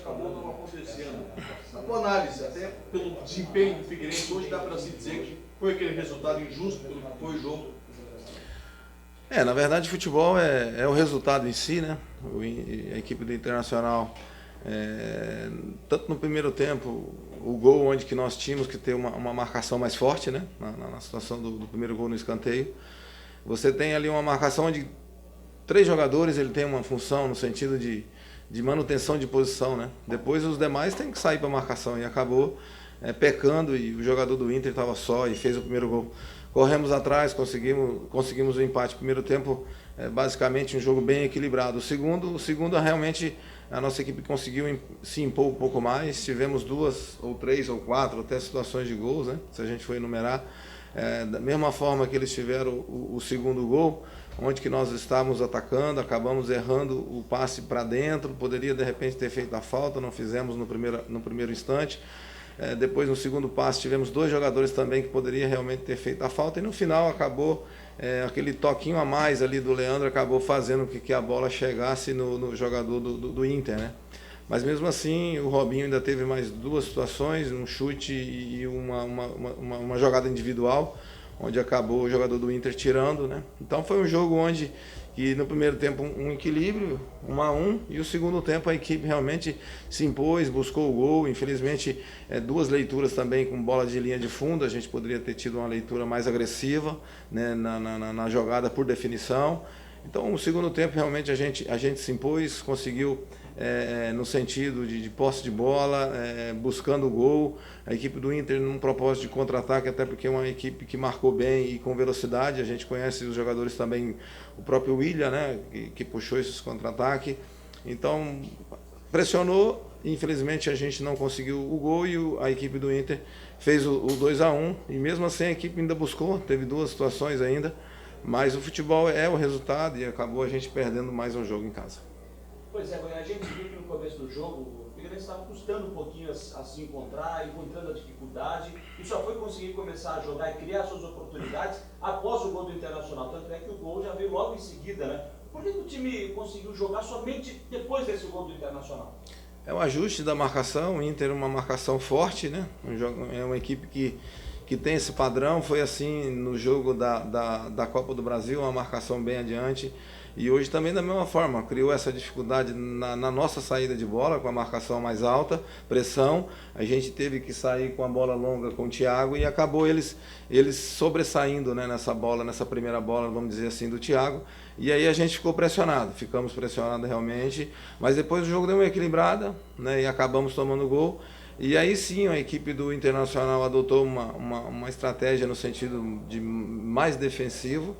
acabou não acontecendo. Na tua análise, até pelo desempenho do Figueirense, hoje dá para se dizer que foi aquele resultado injusto pelo que foi o jogo. Na verdade, futebol é o resultado em si, né? A equipe do Internacional, tanto no primeiro tempo, o gol onde que nós tínhamos que ter uma marcação mais forte, né? Na situação do primeiro gol no escanteio. Você tem ali uma marcação onde 3 jogadores ele tem uma função no sentido de manutenção de posição, né? Depois os demais têm que sair para a marcação e acabou pecando e o jogador do Inter estava só e fez o primeiro gol. Corremos atrás, conseguimos o empate. Primeiro tempo, basicamente um jogo bem equilibrado. O segundo realmente a nossa equipe conseguiu se impor um pouco mais. Tivemos 2 ou 3 ou 4 até situações de gols, né? Se a gente for enumerar. Da mesma forma que eles tiveram o segundo gol, onde que nós estávamos atacando, acabamos errando o passe para dentro, poderia de repente ter feito a falta, não fizemos no primeiro instante. Depois no segundo passe tivemos 2 jogadores também que poderia realmente ter feito a falta e no final acabou aquele toquinho a mais ali do Leandro acabou fazendo que a bola chegasse no jogador do Inter, né? Mas mesmo assim o Robinho ainda teve mais 2 situações, um chute e uma jogada individual, onde acabou o jogador do Inter tirando, né? Então foi um jogo onde que no primeiro tempo um equilíbrio, 1-1, e o segundo tempo a equipe realmente se impôs, buscou o gol. Infelizmente 2 leituras também com bola de linha de fundo, a gente poderia ter tido uma leitura mais agressiva, né, na jogada por definição. Então o segundo tempo realmente a gente se impôs, conseguiu no sentido de posse de bola, buscando o gol. A equipe do Inter num propósito de contra-ataque, até porque é uma equipe que marcou bem e com velocidade. A gente conhece os jogadores também, o próprio William, né, que puxou esses contra-ataques. Então pressionou, infelizmente a gente não conseguiu o gol e a equipe do Inter fez o 2-1 e mesmo assim a equipe ainda buscou, teve 2 situações ainda, mas o futebol é o resultado e acabou a gente perdendo mais um jogo em casa. Pois é, a gente viu que no começo do jogo o Figueirense estava custando um pouquinho a se encontrar, encontrando a dificuldade, e só foi conseguir começar a jogar e criar suas oportunidades após o gol do Internacional. Tanto é que o gol já veio logo em seguida, né? Por que o time conseguiu jogar somente depois desse gol do Internacional? É um ajuste da marcação, o Inter é uma marcação forte, né? É uma equipe que tem esse padrão, foi assim no jogo da Copa do Brasil, uma marcação bem adiante. E hoje também da mesma forma, criou essa dificuldade na nossa saída de bola, com a marcação mais alta, pressão. A gente teve que sair com a bola longa com o Thiago e acabou eles sobressaindo, né, nessa primeira bola, vamos dizer assim, do Thiago. E aí a gente ficamos pressionados realmente, mas depois o jogo deu uma equilibrada, né, e acabamos tomando gol. E aí sim a equipe do Internacional adotou uma estratégia no sentido de mais defensivo,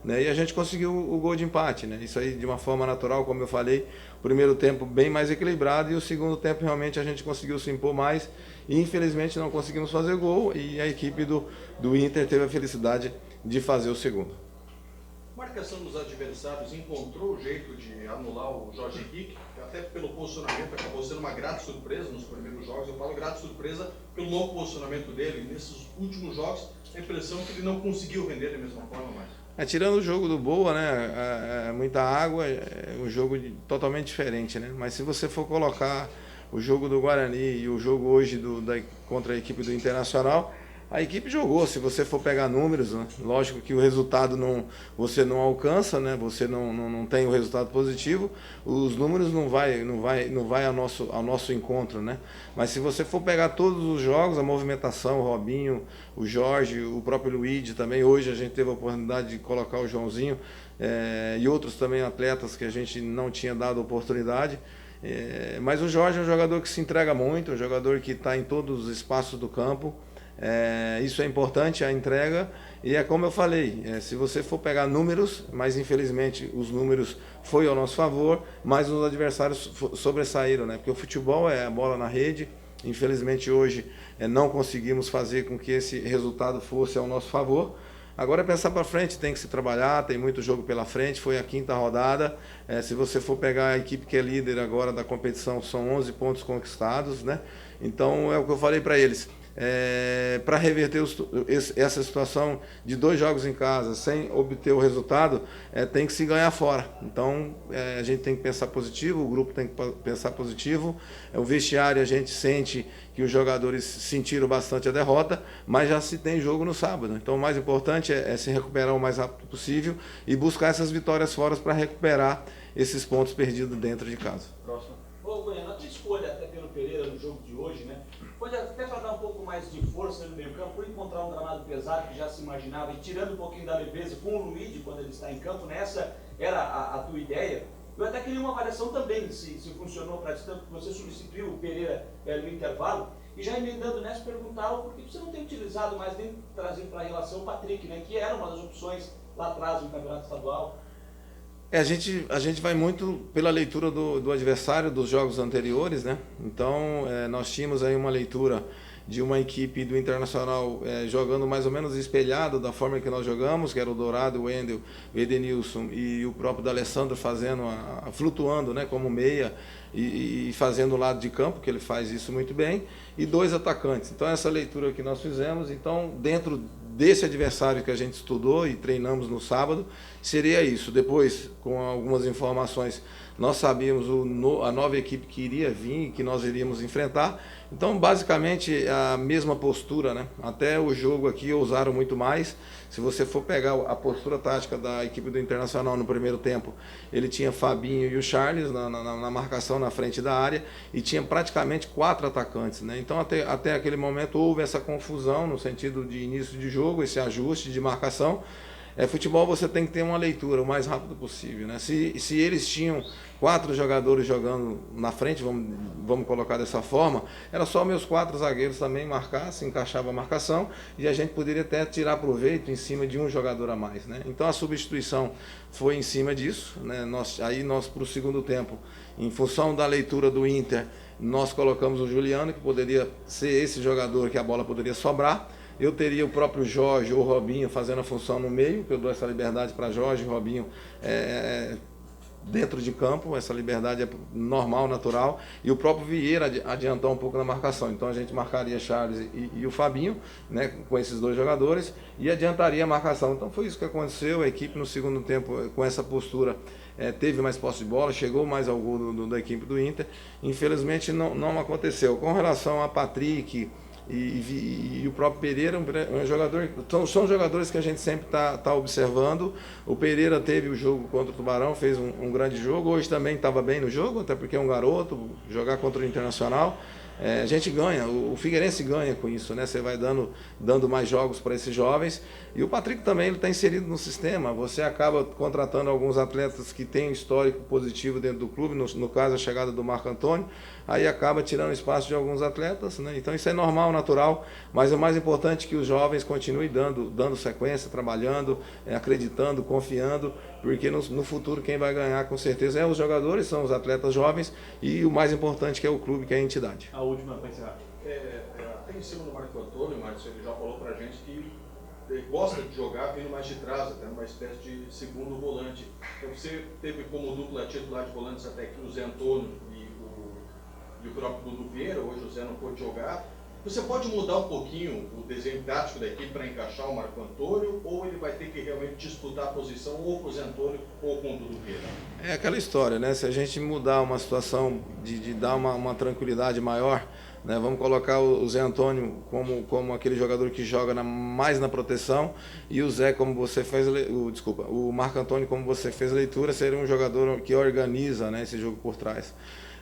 né, e a gente conseguiu o gol de empate, né? Isso aí de uma forma natural, como eu falei, o primeiro tempo bem mais equilibrado e o segundo tempo realmente a gente conseguiu se impor mais e infelizmente não conseguimos fazer gol e a equipe do Inter teve a felicidade de fazer o segundo. A marcação dos adversários encontrou o jeito de anular o Jorge Henrique, que até pelo posicionamento acabou sendo uma grata surpresa nos primeiros jogos. Eu falo grata surpresa pelo novo posicionamento dele. Nesses últimos jogos, a impressão é que ele não conseguiu render da mesma forma mais. Tirando o jogo do Boa, né, muita água, é um jogo totalmente diferente, né? Mas se você for colocar o jogo do Guarani e o jogo hoje contra a equipe do Internacional, a equipe jogou. Se você for pegar números, né, lógico que o resultado você não alcança, né, você não tem o resultado positivo, os números não vai ao nosso encontro, né? Mas se você for pegar todos os jogos, a movimentação, o Robinho, o Jorge, o próprio Luigi também, hoje a gente teve a oportunidade de colocar o Joãozinho e outros também atletas que a gente não tinha dado oportunidade. Mas o Jorge é um jogador que se entrega muito, um jogador que está em todos os espaços do campo. Isso é importante, a entrega, e é como eu falei, se você for pegar números, mas infelizmente os números foi ao nosso favor, mas os adversários sobressaíram, né? Porque o futebol é a bola na rede, infelizmente hoje não conseguimos fazer com que esse resultado fosse ao nosso favor. Agora é pensar para frente, tem que se trabalhar, tem muito jogo pela frente, foi a 5ª rodada. Se você for pegar a equipe que é líder agora da competição, são 11 pontos conquistados, né? Então é o que eu falei para eles. para reverter essa situação de 2 jogos em casa sem obter o resultado, tem que se ganhar fora. Então a gente tem que pensar positivo, o grupo tem que pensar positivo, o vestiário a gente sente que os jogadores sentiram bastante a derrota, mas já se tem jogo no sábado. Então o mais importante é se recuperar o mais rápido possível e buscar essas vitórias fora para recuperar esses pontos perdidos dentro de casa. Próximo. Ô, Goiano, a tua escolha até pelo Pereira no jogo de hoje, né? Pode até para dar um pouco mais de força no meio campo, por encontrar um gramado pesado que já se imaginava e tirando um pouquinho da leveza com o Luigi quando ele está em campo, né? Essa era a tua ideia. Eu até queria uma avaliação também, se funcionou para ti, tanto que você substituiu o Pereira no intervalo. E já emendando nessa, perguntar por que você não tem utilizado mais, nem trazido para a relação o Patrick, né? Que era uma das opções lá atrás no Campeonato Estadual. A gente vai muito pela leitura do adversário dos jogos anteriores, né? Então, nós tínhamos aí uma leitura de uma equipe do Internacional jogando mais ou menos espelhado da forma que nós jogamos, que era o Dourado, o Wendel, o Edenilson e o próprio D'Alessandro fazendo, flutuando, né, como meia e fazendo o lado de campo, que ele faz isso muito bem, e 2 atacantes. Então, essa leitura que nós fizemos, então, dentro desse adversário que a gente estudou e treinamos no sábado, seria isso. Depois, com algumas informações, nós sabíamos a nova equipe que iria vir e que nós iríamos enfrentar. Então, basicamente, a mesma postura, né? Até o jogo aqui ousaram muito mais. Se você for pegar a postura tática da equipe do Internacional no primeiro tempo, ele tinha Fabinho e o Charles na marcação na frente da área e tinha praticamente 4 atacantes, né? Então, até aquele momento houve essa confusão no sentido de início de jogo, esse ajuste de marcação. Futebol você tem que ter uma leitura o mais rápido possível, né? Se eles tinham 4 jogadores jogando na frente, vamos colocar dessa forma, era só meus 4 zagueiros também marcar, se encaixava a marcação e a gente poderia até tirar proveito em cima de um jogador a mais, né? Então a substituição foi em cima disso, né? Nós para o segundo tempo, em função da leitura do Inter, nós colocamos o Juliano, que poderia ser esse jogador que a bola poderia sobrar. Eu teria o próprio Jorge ou o Robinho fazendo a função no meio, que eu dou essa liberdade para Jorge e Robinho dentro de campo, essa liberdade é normal, natural, e o próprio Vieira adiantar um pouco na marcação. Então a gente marcaria Charles e o Fabinho, né, com esses 2 jogadores, e adiantaria a marcação. Então foi isso que aconteceu, a equipe no segundo tempo, com essa postura, teve mais posse de bola, chegou mais ao gol da equipe do Inter. Infelizmente não aconteceu. Com relação a Patrick e o próprio Pereira, um jogador, são jogadores que a gente sempre tá observando. O Pereira teve o jogo contra o Tubarão, fez um grande jogo, hoje também estava bem no jogo, até porque é um garoto, jogar contra o Internacional. A gente ganha, o Figueirense ganha com isso, né? Você vai dando mais jogos para esses jovens. E o Patrick também está inserido no sistema. Você acaba contratando alguns atletas que têm um histórico positivo dentro do clube, no caso a chegada do Marco Antônio, aí acaba tirando espaço de alguns atletas, né? Então isso é normal, natural, mas o mais importante é que os jovens continuem dando sequência, trabalhando, acreditando, confiando, porque no futuro quem vai ganhar com certeza é os jogadores, são os atletas jovens, e o mais importante que é o clube, que é a entidade. A última para encerrar. Até em cima do Marco Antônio, Márcio, ele já falou pra gente que ele gosta de jogar vindo mais de trás, até numa espécie de segundo volante. Então você teve como dupla titular de volantes até aqui o Zé Antônio e o próprio Dudu Vieira, hoje o Zé não pôde jogar. Você pode mudar um pouquinho o desenho tático da equipe para encaixar o Marco Antônio, ou ele vai ter que realmente disputar a posição ou com o Zé Antônio ou com o Dudu Vieira? É aquela história, né? Se a gente mudar uma situação de dar uma tranquilidade maior, né? Vamos colocar o Zé Antônio como aquele jogador que joga mais na proteção, e o Zé, como você fez, o Marco Antônio, como você fez a leitura, seria um jogador que organiza, né, esse jogo por trás.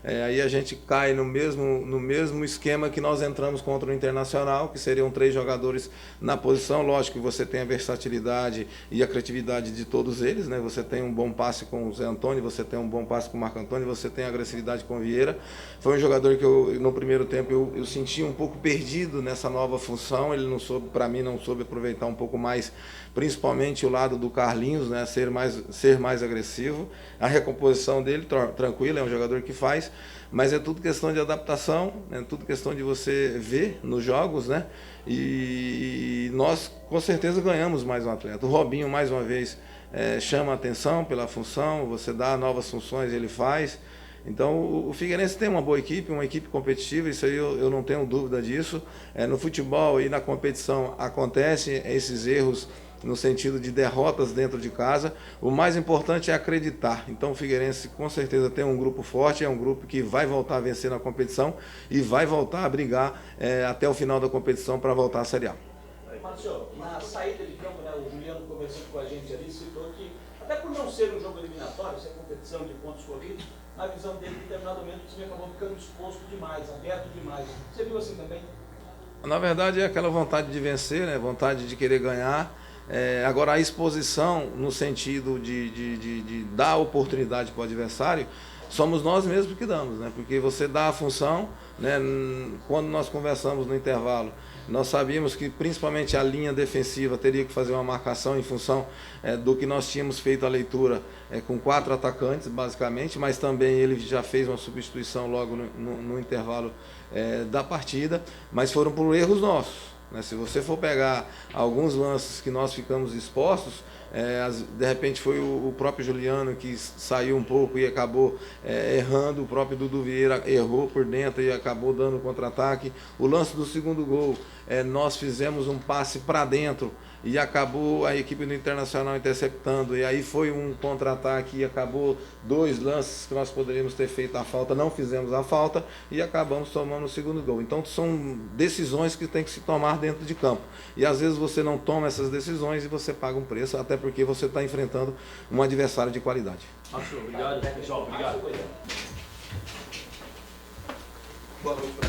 Aí a gente cai no mesmo esquema que nós entramos contra o Internacional, que seriam 3 jogadores na posição. Lógico que você tem a versatilidade e a criatividade de todos eles, né? Você tem um bom passe com o Zé Antônio, você tem um bom passe com o Marco Antônio, você tem a agressividade com o Vieira. Foi um jogador que no primeiro tempo eu senti um pouco perdido nessa nova função. Ele para mim não soube aproveitar um pouco mais, principalmente o lado do Carlinhos, né? Ser mais agressivo. A recomposição dele, tranquilo, é um jogador que faz, mas é tudo questão de adaptação, é tudo questão de você ver nos jogos, né? E nós com certeza ganhamos mais um atleta. O Robinho, mais uma vez, chama a atenção pela função, você dá novas funções, ele faz. Então o Figueirense tem uma boa equipe, uma equipe competitiva, isso aí eu não tenho dúvida disso. No futebol e na competição acontecem esses erros no sentido de derrotas dentro de casa. O mais importante é acreditar. Então o Figueirense com certeza tem um grupo forte, é um grupo que vai voltar a vencer na competição e vai voltar a brigar até o final da competição para voltar à Série A. Márcio, na saída de campo, né, o Juliano conversando com a gente ali, citou que, até por não ser um jogo eliminatório, ser competição de pontos corridos, na visão dele, em determinado momento, o time acabou ficando exposto demais, aberto demais. Você viu assim também? Na verdade é aquela vontade de vencer, né? Vontade de querer ganhar. Agora a exposição no sentido de dar oportunidade para o adversário, somos nós mesmos que damos, né? Porque você dá a função, né? Quando nós conversamos no intervalo, nós sabíamos que principalmente a linha defensiva teria que fazer uma marcação em função do que nós tínhamos feito a leitura com 4 atacantes basicamente, mas também ele já fez uma substituição logo no intervalo da partida, mas foram por erros nossos. Se você for pegar alguns lances que nós ficamos expostos, de repente foi o próprio Juliano que saiu um pouco e acabou errando, o próprio Dudu Vieira errou por dentro e acabou dando contra-ataque. O lance do segundo gol, nós fizemos um passe para dentro e acabou a equipe do Internacional interceptando, e aí foi um contra-ataque e acabou 2 lances que nós poderíamos ter feito a falta, não fizemos a falta e acabamos tomando o segundo gol. Então são decisões que tem que se tomar dentro de campo, e às vezes você não toma essas decisões e você paga um preço, até porque você está enfrentando um adversário de qualidade. Márcio, obrigado, pessoal, obrigado. Boa noite pra